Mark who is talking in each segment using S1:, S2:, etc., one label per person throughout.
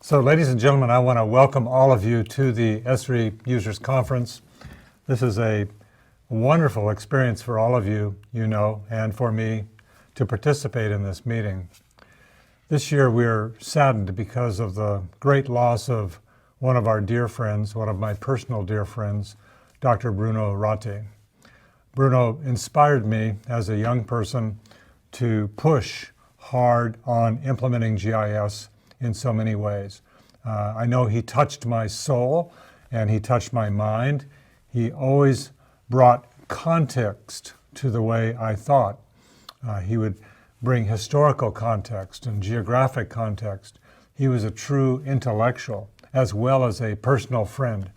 S1: So, ladies and gentlemen, I want to welcome all of you to the Esri Users Conference. This is a wonderful experience for all of you, and for me to participate in this meeting. This year we're saddened because of the great loss of one of our dear friends, one of my personal dear friends, Dr. Bruno Ratti. Bruno inspired me as a young person to push hard on implementing GIS in so many ways. I know he touched my soul and he touched my mind. He always brought context to the way I thought. He would bring historical context and geographic context. He was a true intellectual as well as a personal friend.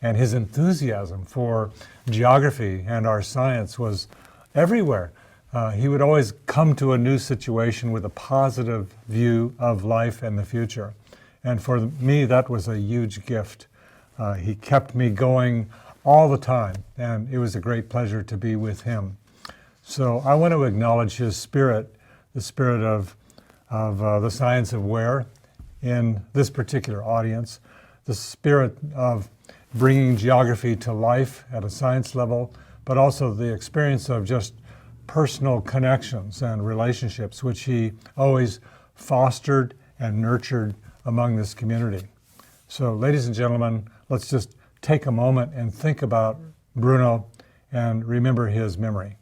S1: And his enthusiasm for geography and our science was everywhere. He would always come to a new situation with a positive view of life and the future. And for me, that was a huge gift. He kept me going all the time, and it was a great pleasure to be with him. So I want to acknowledge his spirit, the spirit of the science of where in this particular audience, the spirit of bringing geography to life at a science level, but also the experience of just personal connections and relationships, which he always fostered and nurtured among this community. So, ladies and gentlemen, let's just take a moment and think about Bruno and remember his memory.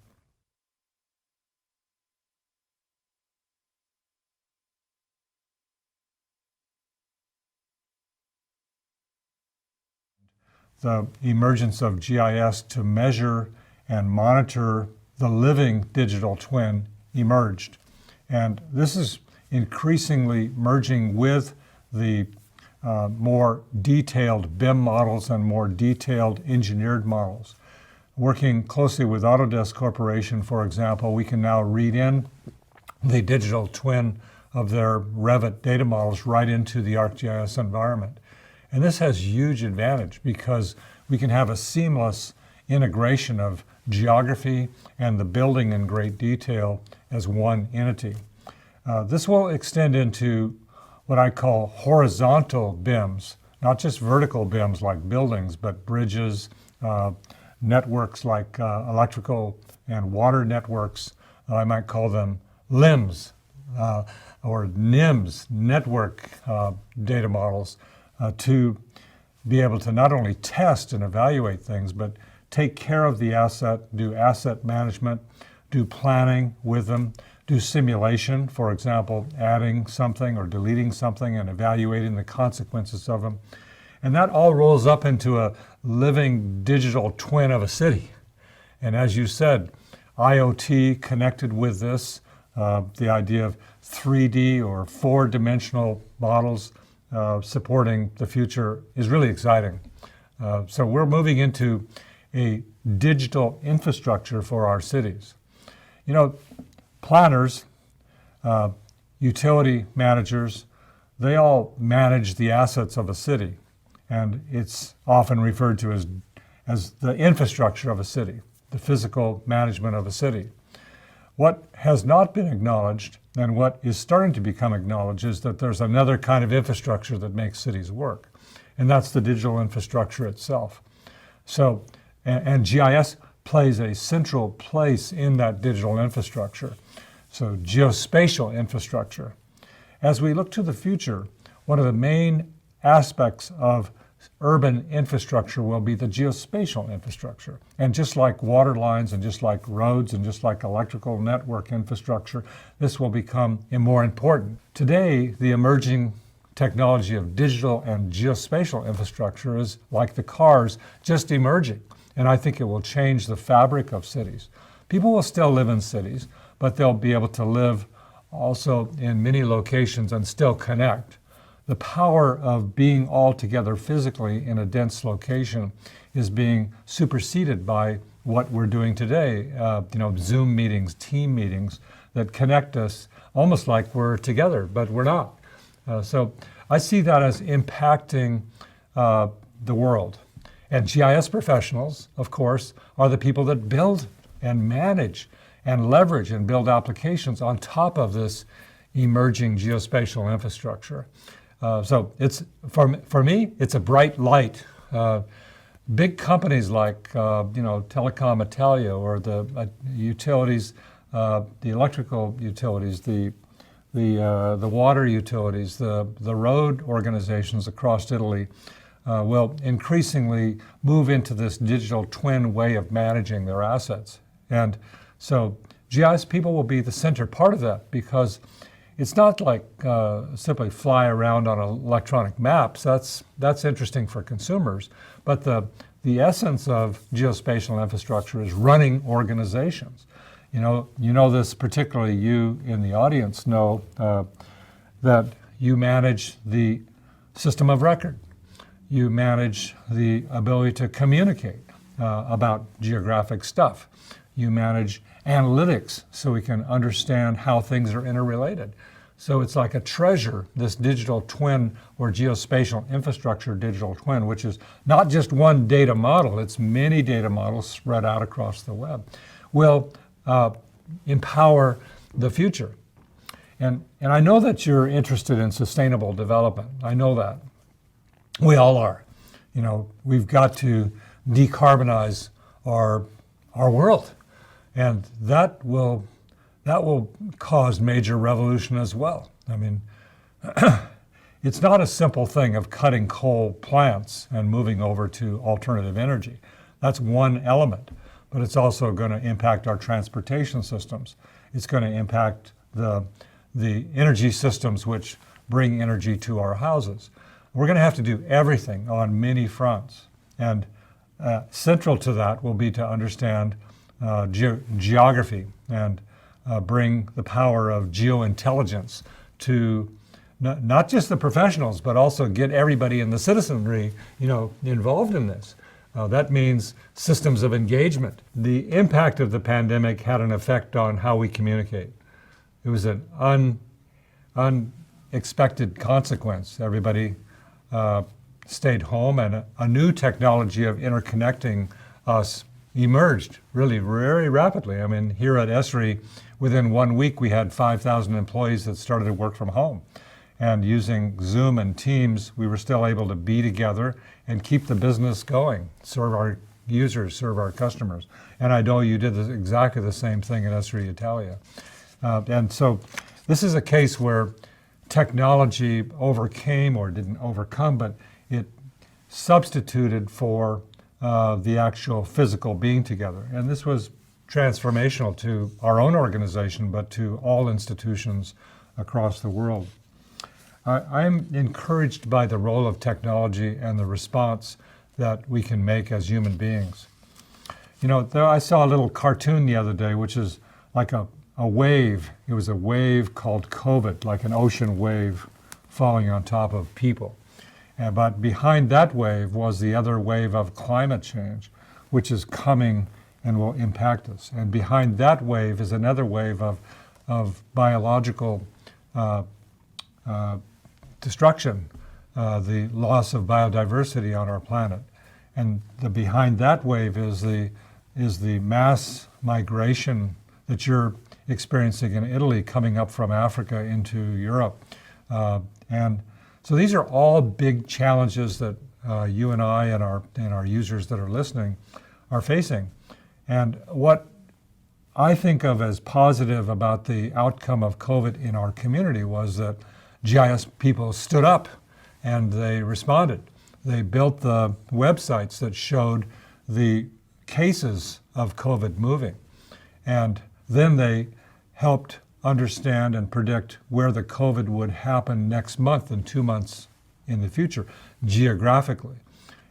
S1: The emergence of GIS to measure and monitor the living digital twin emerged. And this is increasingly merging with the more detailed BIM models and more detailed engineered models. Working closely with Autodesk Corporation, for example, we can now read in the digital twin of their Revit data models right into the ArcGIS environment. And this has huge advantage because we can have a seamless integration of geography and the building in great detail as one entity. This will extend into what I call horizontal BIMs, not just vertical BIMs like buildings, but bridges, networks like electrical and water networks. I might call them LIMS or NIMS, network data models, to be able to not only test and evaluate things, but take care of the asset, do asset management, do planning with them, do simulation, for example, adding something or deleting something and evaluating the consequences of them. And that all rolls up into a living digital twin of a city. And as you said, IoT connected with this, the idea of 3D or four-dimensional models supporting the future is really exciting. So we're moving into a digital infrastructure for our cities. Planners, utility managers, they all manage the assets of a city, and it's often referred to as the infrastructure of a city, the physical management of a city. What has not been acknowledged, and what is starting to become acknowledged, is that there's another kind of infrastructure that makes cities work, and that's the digital infrastructure itself. So, and GIS plays a central place in that digital infrastructure. So geospatial infrastructure. As we look to the future, one of the main aspects of urban infrastructure will be the geospatial infrastructure. And just like water lines and just like roads and just like electrical network infrastructure, this will become more important. Today, the emerging technology of digital and geospatial infrastructure is like the cars, just emerging. And I think it will change the fabric of cities. People will still live in cities, but they'll be able to live also in many locations and still connect. The power of being all together physically in a dense location is being superseded by what we're doing today, Zoom meetings, team meetings that connect us almost like we're together, but we're not. So I see that as impacting the world. And GIS professionals, of course, are the people that build and manage and leverage and build applications on top of this emerging geospatial infrastructure. So it's for me, it's a bright light. Big companies like Telecom Italia or the utilities, the electrical utilities, the water utilities, the road organizations across Italy will increasingly move into this digital twin way of managing their assets. And so GIS people will be the center part of that, because it's not like simply fly around on electronic maps. That's interesting for consumers. But the essence of geospatial infrastructure is running organizations. You know this, particularly you in the audience know that you manage the system of record. You manage the ability to communicate about geographic stuff. You manage analytics so we can understand how things are interrelated. So it's like a treasure, this digital twin or geospatial infrastructure digital twin, which is not just one data model, it's many data models spread out across the web, will empower the future. And I know that you're interested in sustainable development. I know that. We all are. We've got to decarbonize our world. And that will cause major revolution as well. I mean, it's not a simple thing of cutting coal plants and moving over to alternative energy. That's one element, but it's also going to impact our transportation systems. It's going to impact the energy systems which bring energy to our houses. We're going to have to do everything on many fronts. And central to that will be to understand geography and bring the power of geointelligence to not just the professionals, but also get everybody in the citizenry, involved in this. That means systems of engagement. The impact of the pandemic had an effect on how we communicate. It was an unexpected consequence. Everybody stayed home, and a new technology of interconnecting us emerged really very rapidly. I mean, here at Esri, within 1 week, we had 5,000 employees that started to work from home. And using Zoom and Teams, we were still able to be together and keep the business going, serve our users, serve our customers. And I know you did exactly the same thing at Esri Italia. And so this is a case where technology overcame, or didn't overcome, but it substituted for the actual physical being together. And this was transformational to our own organization, but to all institutions across the world. I'm encouraged by the role of technology and the response that we can make as human beings. I saw a little cartoon the other day, which is like a wave. It was a wave called COVID, like an ocean wave falling on top of people. But behind that wave was the other wave of climate change, which is coming and will impact us. And behind that wave is another wave of biological destruction, the loss of biodiversity on our planet. And behind that wave is the mass migration that you're experiencing in Italy, coming up from Africa into Europe. And so these are all big challenges that you and I and our users that are listening are facing. And what I think of as positive about the outcome of COVID in our community was that GIS people stood up and they responded. They built the websites that showed the cases of COVID moving. And then they helped understand and predict where the COVID would happen next month and 2 months in the future, geographically.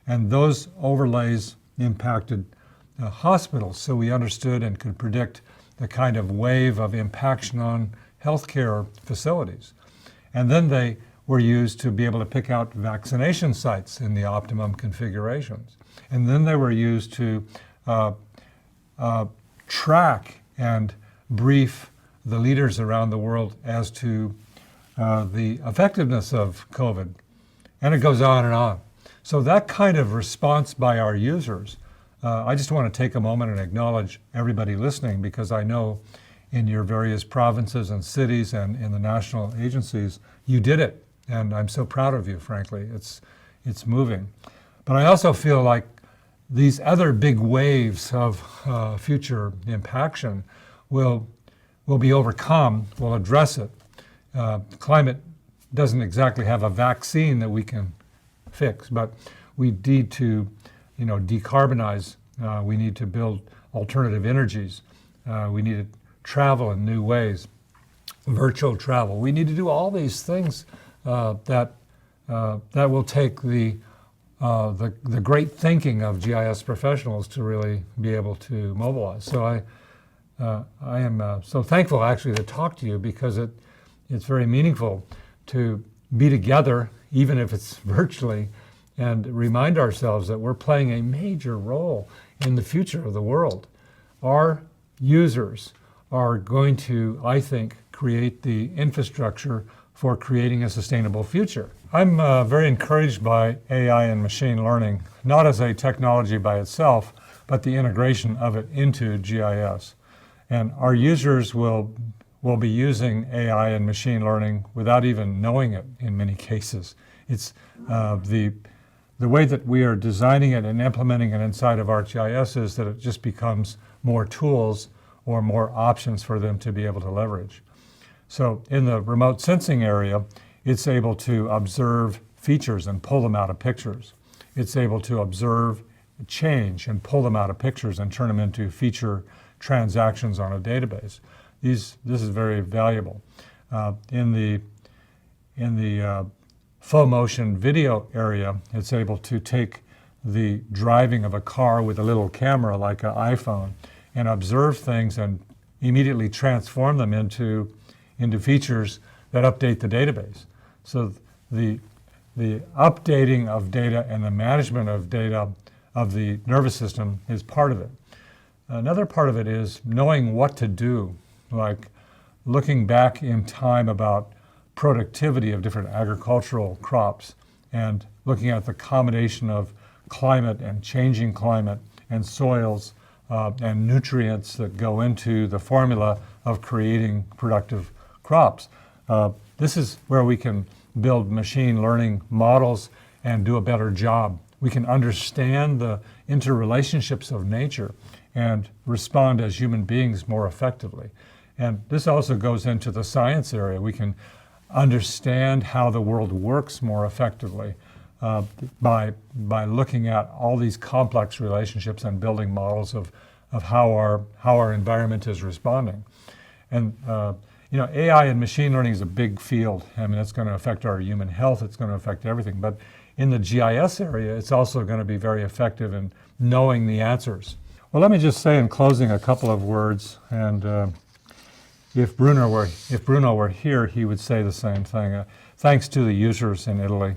S1: And those overlays impacted hospitals, so we understood and could predict the kind of wave of impaction on healthcare facilities. And then they were used to be able to pick out vaccination sites in the optimum configurations. And then they were used to track and brief the leaders around the world as to the effectiveness of COVID. And it goes on and on. So that kind of response by our users, I just want to take a moment and acknowledge everybody listening, because I know in your various provinces and cities and in the national agencies, you did it. And I'm so proud of you, frankly. It's moving. But I also feel like these other big waves of future impaction will be overcome, will address it. Climate doesn't exactly have a vaccine that we can fix, but we need to, decarbonize. We need to build alternative energies. We need to travel in new ways, virtual travel. We need to do all these things that will take the great thinking of GIS professionals to really be able to mobilize. So I am so thankful actually to talk to you, because it's very meaningful to be together, even if it's virtually, and remind ourselves that we're playing a major role in the future of the world. Our users are going to, I think, create the infrastructure for creating a sustainable future. I'm very encouraged by AI and machine learning, not as a technology by itself, but the integration of it into GIS. And our users will be using AI and machine learning without even knowing it in many cases. It's the way that we are designing it and implementing it inside of ArcGIS is that it just becomes more tools or more options for them to be able to leverage. So in the remote sensing area, it's able to observe features and pull them out of pictures. It's able to observe change and pull them out of pictures and turn them into feature transactions on a database. This is very valuable. In the full motion video area, it's able to take the driving of a car with a little camera like an iPhone and observe things and immediately transform them into features that update the database. So the updating of data and the management of data of the nervous system is part of it. Another part of it is knowing what to do, like looking back in time about productivity of different agricultural crops and looking at the combination of climate and changing climate and soils and nutrients that go into the formula of creating productive crops. This is where we can build machine learning models and do a better job. We can understand the interrelationships of nature and respond as human beings more effectively. And this also goes into the science area. We can understand how the world works more effectively by looking at all these complex relationships and building models of how our environment is responding. And AI and machine learning is a big field. I mean, it's going to affect our human health. It's going to affect everything. But in the GIS area, it's also going to be very effective in knowing the answers. Well, let me just say in closing a couple of words. And if Bruno were here, he would say the same thing. Thanks to the users in Italy.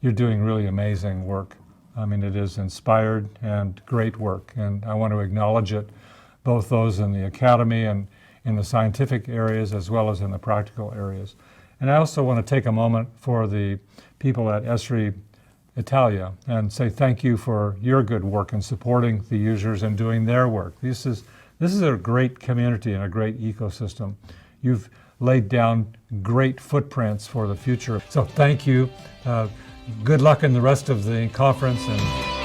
S1: You're doing really amazing work. I mean, it is inspired and great work. And I want to acknowledge it, both those in the academy and in the scientific areas as well as in the practical areas. And I also want to take a moment for the people at Esri Italia and say thank you for your good work in supporting the users and doing their work. This is a great community and a great ecosystem. You've laid down great footprints for the future. So thank you. Good luck in the rest of the conference, and